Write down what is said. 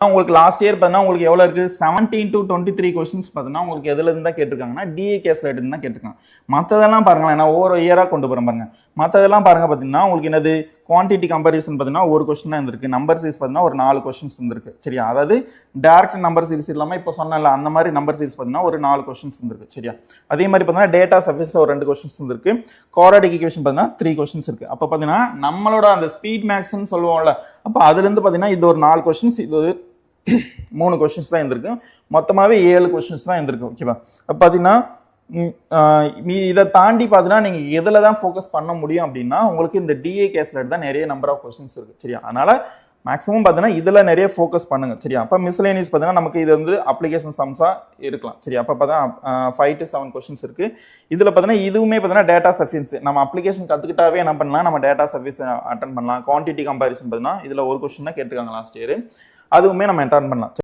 உங்களுக்கு last year பார்த்தீங்கன்னா உங்களுக்கு எவ்வளோ இருக்குது 17 to 23 கொஸ்டின்ஸ் பார்த்தீங்கன்னா உங்களுக்கு எதுல இருந்து தான் கேட்டிருக்காங்கன்னா டிஏ கேஸ்ல இருந்து தான் கேட்டிருக்காங்க. மற்றதெல்லாம் பாருங்களேன், நான் ஒவ்வொரு இயராக கொண்டு போகிறேன் பாருங்க. மற்றதெல்லாம் பாருங்க பார்த்தீங்கன்னா உங்களுக்கு என்னது குவான்டிட்டி கம்பேரிசன் பார்த்தீங்கன்னா ஒரு கொஸ்டின் தான் இருந்திருக்கு. நம்பர் சீரிஸ் பார்த்தீங்கன்னா ஒரு 4 கொஸ்டின்ஸ் இருந்திருக்கு. சரியா, அதாவது டேரக்ட் நம்பர் சீரிஸ் இல்லாமல் இப்போ சொன்னல அந்த மாதிரி நம்பர் சீரிஸ் பார்த்தீங்கன்னா ஒரு 4 கொஸ்டின்ஸ் இருந்திருக்கு. சரியா, அதே மாதிரி பார்த்தீங்கன்னா டேட்டா சஃபிஷியன்ஸ் ஒரு 2 கொஸ்டின்ஸ் இருந்திருக்கு. குவாட்ராட்டிக் ஈக்குவேஷன் பார்த்தீங்கன்னா 3 கொஸ்டின்ஸ் இருக்கு. அப்போ பார்த்தீங்கன்னா நம்மளோட அந்த ஸ்பீட் மேக்ஸ்ன்னு சொல்லுவோம்ல, அப்போ அதுலேருந்து பார்த்தீங்கன்னா இது ஒரு 4 கொஸ்டின்ஸ், இது 3 கொஸ்டின்ஸ் தான் இருந்திருக்கு. மொத்தமாகவே 7 கொஸ்டின்ஸ் தான் இருந்திருக்கு. ஓகேவா, அப்போ பார்த்தீங்கன்னா இதை தாண்டி பார்த்தீங்கன்னா நீங்கள் எதில் தான் ஃபோக்கஸ் பண்ண முடியும் அப்படின்னா உங்களுக்கு இந்த டிஏ கேஸ்ல தான் நிறைய நம்பர் ஆஃப் கொஸ்டின்ஸ் இருக்குது. சரியா, அதனால மேக்ஸிமம் பார்த்தீங்கன்னா இதில் நிறைய ஃபோக்கஸ் பண்ணுங்க. சரியா, அப்போ மிஸ்லேனியஸ் பார்த்தீங்கன்னா நமக்கு இது வந்து அப்ளிகேஷன் சம்ஸாக இருக்கலாம். சரி, அப்போ பார்த்தா 5 to 7 கொஸ்டின்ஸ் இருக்குது. இதில் பார்த்தீங்கன்னா இதுவுமே பார்த்தீங்கன்னா டேட்டா சஃபிஷியன்ஸ் நம்ம அப்ளிகேஷன் கற்றுக்கிட்டாவே என்ன பண்ணலாம், நம்ம டேட்டா சர்வீஸ் அட்டன் பண்ணலாம். குவான்டிட்டி கம்பேரிசன் பார்த்தீங்கன்னா இதில் ஒரு கொஸ்டின் தான் கேட்டிருக்காங்க லாஸ்ட் இயர், அதுவுமே நம்ம அட்டன் பண்ணலாம்.